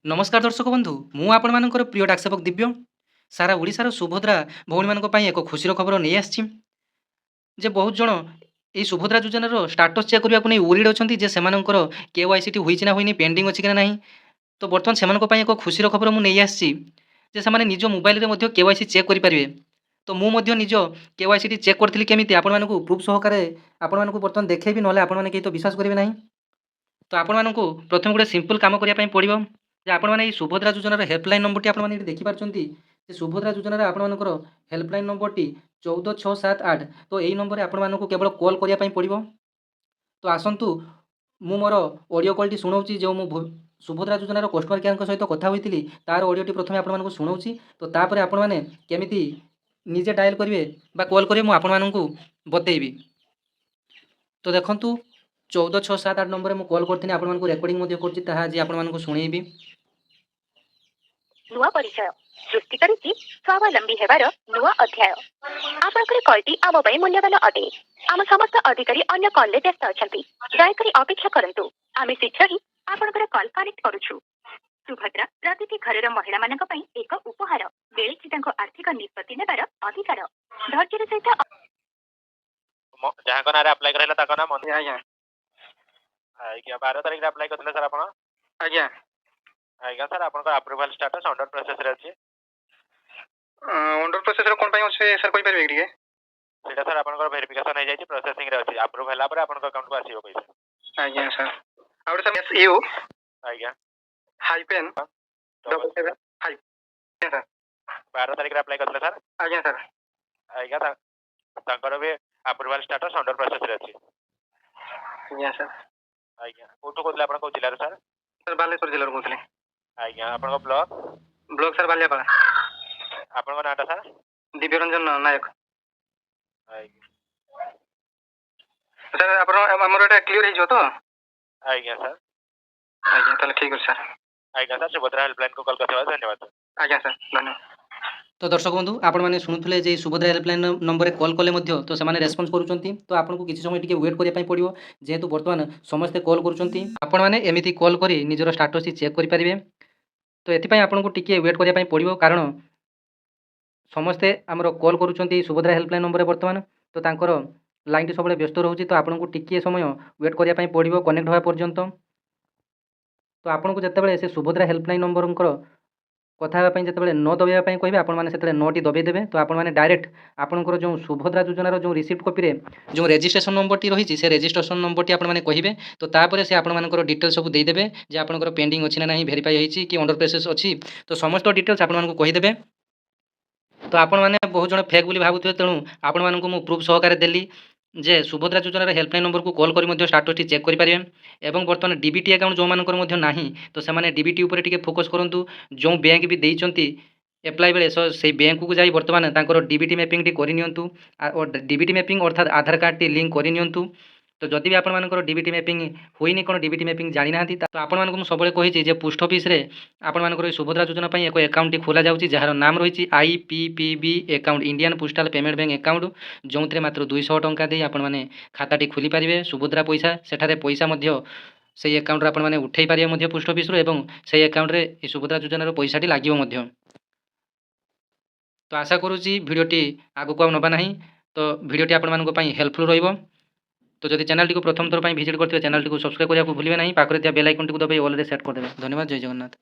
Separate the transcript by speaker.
Speaker 1: नमस्कार दर्शक बंधु मु आपणमानଙ୍କର ପ୍ରିୟ ଡାକସେବକ ଦିବ୍ୟ ସାରା ଓଡ଼ିଶାର ସୁଭଦ୍ରା ଭଉଣୀମାନଙ୍କ ପାଇଁ ଏକ ଖୁସିର ଖବର ନେଇ ଆସିଛି ଯେ ବହୁତ ଜଣ ଏହି ସୁଭଦ୍ରା ଯୋଜନାର ଷ୍ଟାଟସ୍ ଚେକ୍ କରିବାକୁ ନେଇ ଓରିଡ୍ ଅଛନ୍ତି ଯେ ସେମାନଙ୍କର କେୱାଇସିଟି ହୋଇଛି ନା ହୋଇନି ପେଣ୍ଡିଂ ଅଛି କି ନା ନାହିଁ ତ ବର୍ତ୍ତମାନ ସେମାନଙ୍କ ପାଇଁ ଏକ ଖୁସିର ଖବର ମୁଁ ନେଇ ଆସିଛି ଯେ ସେମାନେ ନିଜ ମୋବାଇଲରେ ମଧ୍ୟ କେୱାଇସି ଚେକ୍ କରିପାରିବେ ତ ମୁଁ ମଧ୍ୟ ନିଜ କେୱାଇସିଟି ଚେକ୍ କରିଥିଲି କେମିତି ଆପଣମାନଙ୍କୁ ପ୍ରୁଫ୍ ସହକାରେ ଆପଣମାନଙ୍କୁ ବର୍ତ୍ତମାନ ଦେଖେଇବି ନହେଲେ ଆପଣମାନେ କେହି ତ ବିଶ୍ୱାସ କରିବେ ନାହିଁ ତ ଆପଣମାନଙ୍କୁ ପ୍ରଥମେ ଗୋଟେ ସିମ୍ପଲ୍ କାମ କରିବା ପାଇଁ ପଡ଼ିବ ଯେ ଆପଣମାନେ ଏହି ସୁଭଦ୍ରା ଯୋଜନାର ହେଲ୍ପଲାଇନ୍ ନମ୍ବରଟି ଆପଣମାନେ ଏଠି ଦେଖିପାରୁଛନ୍ତି ଯେ ସୁଭଦ୍ରା ଯୋଜନାର ଆପଣମାନଙ୍କର ହେଲ୍ପଲାଇନ୍ ନମ୍ବରଟି 14678 ତ ଏହି ନମ୍ବରରେ ଆପଣମାନଙ୍କୁ କେବଳ କଲ୍ କରିବା ପାଇଁ ପଡ଼ିବ ତ ଆସନ୍ତୁ ମୁଁ ମୋର ଅଡ଼ିଓ କଲ୍ଟି ଶୁଣାଉଛି ଯେଉଁ ମୁଁ ସୁଭଦ୍ରା ଯୋଜନାର କଷ୍ଟମର କେୟାରଙ୍କ ସହିତ କଥା ହୋଇଥିଲି ତାର ଅଡ଼ିଓଟି ପ୍ରଥମେ ଆପଣମାନଙ୍କୁ ଶୁଣାଉଛି ତ ତାପରେ ଆପଣମାନେ କେମିତି ନିଜେ ଡାଏଲ୍ କରିବେ ବା କଲ୍ କରିବେ ମୁଁ ଆପଣମାନଙ୍କୁ ବତେଇବି ତ ଦେଖନ୍ତୁ 14678 ନମ୍ବରରେ ମୁଁ କଲ୍ କରିଥିଲି ଆପଣମାନଙ୍କୁ ରେକର୍ଡ଼ିଂ ମଧ୍ୟ କରୁଛି ତାହା ଆଜି ଆପଣମାନଙ୍କୁ ଶୁଣେଇବି
Speaker 2: ନୂଆ ପରିଚୟ ସୃଷ୍ଟି କରିଛି ସ୍ୱାବଲମ୍ବୀ ହେବାର ନୂଆ ଅଧ୍ୟାୟ। ଆପଣଙ୍କର କଲ୍ଟି ଆମ ପାଇଁ ମୂଲ୍ୟବାନ ଅଟେ। ଆମ ସମସ୍ତ ଅଧିକାରୀ ଅନ୍ୟ କଲ୍ରେ ବ୍ୟସ୍ତ ଅଛନ୍ତି। ଦୟାକରି ଅପେକ୍ଷା କରନ୍ତୁ। ଆମେ ଶୀଘ୍ର ହିଁ ଆପଣଙ୍କର କଲ୍ କନେକ୍ଟ କରୁଛୁ। ସୁଭଦ୍ରା ପ୍ରତିଟି ଘରର ମହିଳାମାନଙ୍କ ପାଇଁ ଏକ ଉପହାର ମିଳିଛି ତାଙ୍କ ଆର୍ଥିକ ନିଷ୍ପତ୍ତି ନେବାର ଅଧିକାର। ଧୈର୍ଯ୍ୟର ସହିତ
Speaker 3: ଯାହାଙ୍କ ନାଁରେ ଆପ୍ଲାଏ କରାଇଲା ତାଙ୍କ ନାଁ ମନେ ଆଜ୍ଞା ଆଜ୍ଞା 12 ତାରିଖରେ ଆପ୍ଲାଏ କରିଥିଲେ ସାର୍ ଆପଣ ଆଜ୍ଞା ଆଜ୍ଞା ସାର୍ ଆପଣଙ୍କର ଆପ୍ରୁଭାଲ ଷ୍ଟାଟସ୍ ଅଣ୍ଡର ପ୍ରୋସେସରେ ଅଛି ଅଣ୍ଡର ପ୍ରୋସେସରେ କ'ଣ ପାଇଁ ଅଛି ସାର୍ କହିପାରିବେ ଟିକେ ସେଇଟା ସାର୍ ଆପଣଙ୍କର ଭେରିଫିକେସନ୍ ହେଇଯାଇଛି ପ୍ରୋସେସିଂରେ ଅଛି ଆପ୍ରୁଭ୍ ହେଲା ପରେ ଆପଣଙ୍କ ଆକାଉଣ୍ଟକୁ ଆସିବ ପଇସା ଆଜ୍ଞା ସାର୍ ଆଉ ଗୋଟେ ସାର୍ ୟୁ ଆଜ୍ଞା ହାଇପେନ୍ 775 ସାର୍ 12 ତାରିଖରେ ଆପ୍ଲାଏ କରିଥିଲେ ସାର୍ ଆଜ୍ଞା ସାର୍ ଆଜ୍ଞା ତାଙ୍କର ବି ଆପ୍ରୁଭାଲ ଷ୍ଟାଟସ୍ ଅଣ୍ଡର ପ୍ରୋସେସରେ ଅଛି ଆଜ୍ଞା ସାର୍ ଆଜ୍ଞା କୋଉଠୁ କହୁଥିଲେ ଆପଣ କୋଉ ଜିଲ୍ଲାରୁ ସାର୍ ସାର୍ ବାଲେଶ୍ୱର ଜିଲ୍ଲାରୁ କହୁଥିଲେ ଆଜ୍ଞା ଆପଣଙ୍କ ବ୍ଲକ୍ ସାର୍ ବାଲିଆପାଳ ଆପଣଙ୍କ ନାଁଟା ସାର୍ ଦିବ୍ୟରଞ୍ଜନ ନାୟକ ଆଜ୍ଞା ସାର୍ ଆପଣ ଆମର ଏଇଟା କ୍ଲିୟର ହେଇଯିବ ତ ଆଜ୍ଞା ସାର୍ ଆଜ୍ଞା ତାହେଲେ ଠିକ୍ ଅଛି ସାର୍ ଆଜ୍ଞା ସାର୍ ସୁଭଦ୍ରା ହେଲ୍ପଲାଇନ୍କୁ କଲ୍ କରିଥିବାରୁ ଧନ୍ୟବାଦ ଆଜ୍ଞା ସାର୍ ଧନ୍ୟବାଦ
Speaker 1: ତ ଦର୍ଶକ ବନ୍ଧୁ ଆପଣମାନେ ଶୁଣୁଥିଲେ ଯେ ସୁଭଦ୍ରା ହେଲ୍ପଲାଇନ୍ ନମ୍ବରରେ କଲ୍ କଲେ ମଧ୍ୟ ତ ସେମାନେ ରେସ୍ପନ୍ସ କରୁଛନ୍ତି ତ ଆପଣଙ୍କୁ କିଛି ସମୟ ଟିକେ ୱେଟ୍ କରିବା ପାଇଁ ପଡ଼ିବ ଯେହେତୁ ବର୍ତ୍ତମାନ ସମସ୍ତେ କଲ୍ କରୁଛନ୍ତି ଆପଣମାନେ ଏମିତି କଲ୍ କରି ନିଜର ଷ୍ଟାଟସ୍ ଚେକ୍ କରିପାରିବେ ତ ଏଥିପାଇଁ ଆପଣଙ୍କୁ ଟିକେ ୱେଟ୍ କରିବା ପାଇଁ ପଡ଼ିବ କାରଣ ସମସ୍ତେ ଆମର କଲ୍ କରୁଛନ୍ତି ସୁଭଦ୍ରା ହେଲ୍ପଲାଇନ୍ ନମ୍ବରରେ ବର୍ତ୍ତମାନ ତ ତାଙ୍କର ଲାଇନ୍ଟି ସବୁବେଳେ ବ୍ୟସ୍ତ ରହୁଛି ତ ଆପଣଙ୍କୁ ଟିକିଏ ସମୟ ୱେଟ୍ କରିବା ପାଇଁ ପଡ଼ିବ କନେକ୍ଟ ହେବା ପର୍ଯ୍ୟନ୍ତ ତ ଆପଣଙ୍କୁ ଯେତେବେଳେ ସେ ସୁଭଦ୍ରା ହେଲ୍ପଲାଇନ୍ ନମ୍ବରଙ୍କର କଥା ହେବା ପାଇଁ ଯେତେବେଳେ ନ ଦବାଇବା ପାଇଁ କହିବେ ଆପଣମାନେ ସେତେବେଳେ ନଟି ଦବାଇ ଦେବେ ତ ଆପଣମାନେ ଡାଇରେକ୍ଟ ଆପଣଙ୍କର ଯେଉଁ ସୁଭଦ୍ରା ଯୋଜନାର ଯେଉଁ ରିସିପ୍ଟ କପିରେ ଯେଉଁ ରେଜିଷ୍ଟ୍ରେସନ୍ ନମ୍ବରଟି ରହିଛି ସେ ରେଜିଷ୍ଟ୍ରେସନ୍ ନମ୍ବରଟି ଆପଣମାନେ କହିବେ ତ ତାପରେ ସେ ଆପଣମାନଙ୍କର ଡିଟେଲ୍ସ ସବୁ ଦେଇଦେବେ ଯେ ଆପଣଙ୍କର ପେଣ୍ଡିଂ ଅଛି ନା ନାହିଁ ଭେରିଫାଇ ହେଇଛି କି ଅଣ୍ଡର ପ୍ରୋସେସ୍ ଅଛି ତ ସମସ୍ତ ଡିଟେଲ୍ସ ଆପଣମାନଙ୍କୁ କହିଦେବେ ତ ଆପଣମାନେ ବହୁତ ଜଣ ଫେକ୍ ବୋଲି ଭାବୁଥିବେ ତେଣୁ ଆପଣମାନଙ୍କୁ ମୁଁ ପ୍ରୁଫ୍ ସହକାରେ ଦେଲି ଯେ ସୁଭଦ୍ରା ଯୋଜନାର ହେଲ୍ପଲାଇନ୍ ନମ୍ବରକୁ କଲ୍ କରି ମଧ୍ୟ ଷ୍ଟାଟସ୍ଟି ଚେକ୍ କରିପାରିବେ ଏବଂ ବର୍ତ୍ତମାନ ଡିବିଟି ଆକାଉଣ୍ଟ ଯେଉଁମାନଙ୍କର ମଧ୍ୟ ନାହିଁ ତ ସେମାନେ ଡିବିଟି ଉପରେ ଟିକେ ଫୋକସ୍ କରନ୍ତୁ ଯେଉଁ ବ୍ୟାଙ୍କ ବି ଦେଇଛନ୍ତି ଏପ୍ଲାଏ ବେଳେ ସେଇ ବ୍ୟାଙ୍କକୁ ଯାଇ ବର୍ତ୍ତମାନ ତାଙ୍କର ଡିବିଟି ମ୍ୟାପିଂଟି କରିନିଅନ୍ତୁ ଡିବିଟି ମ୍ୟାପିଂ ଅର୍ଥାତ୍ ଆଧାର କାର୍ଡ଼ଟି ଲିଙ୍କ୍ କରିନିଅନ୍ତୁ ତ ଯଦି ବି ଆପଣମାନଙ୍କର ଡିବିଟି ମ୍ୟାପିଂ ହୋଇନି କ'ଣ ଡିବିଟି ମ୍ୟାପିଂ ଜାଣିନାହାନ୍ତି ତ ଆପଣମାନଙ୍କୁ ମୁଁ ସବୁବେଳେ କହିଛି ଯେ ପୋଷ୍ଟ ଅଫିସରେ ଆପଣମାନଙ୍କର ଏହି ସୁଭଦ୍ରା ଯୋଜନା ପାଇଁ ଏକ ଆକାଉଣ୍ଟଟି ଖୋଲାଯାଉଛି ଯାହାର ନାମ ରହିଛି IPPB account Indian postal payment bank account ଯେଉଁଥିରେ ମାତ୍ର 200 ଟଙ୍କା ଦେଇ ଆପଣମାନେ ଖାତାଟି ଖୋଲିପାରିବେ ସୁଭଦ୍ରା ପଇସା ସେଠାରେ ପଇସା ମଧ୍ୟ ସେହି ଆକାଉଣ୍ଟରେ ଆପଣମାନେ ଉଠାଇ ପାରିବେ ମଧ୍ୟ ପୋଷ୍ଟ ଅଫିସରୁ ଏବଂ ସେହି ଆକାଉଣ୍ଟରେ ଏହି ସୁଭଦ୍ରା ଯୋଜନାର ପଇସାଟି ଲାଗିବ ମଧ୍ୟ ତ ଆଶା କରୁଛି ଭିଡ଼ିଓଟି ଆଗକୁ ଆଉ ନେବା ନାହିଁ ତ ଭିଡ଼ିଓଟି ଆପଣମାନଙ୍କ ପାଇଁ ହେଲ୍ପଫୁଲ୍ ରହିବ ତ ଯଦି ଚ୍ୟାନେଲଟିକୁ ପ୍ରଥମ ଥର ପାଇଁ ଭିଜିଟ୍ କରିଥିବେ ଚ୍ୟାନେଲଟିକୁ ସବସ୍କ୍ରାଇବ୍ କରିବାକୁ ଭୁଲିବେ ନାହିଁ ପାଖରେ ଥିବା ବେଲ୍ ଆଇକନ୍ଟିକୁ ଦବାଇ ଅଲ୍ରେ ସେଟ୍ କରିଦେବେ ଧନ୍ୟବାଦ ଜୟ ଜଗନ୍ନାଥ।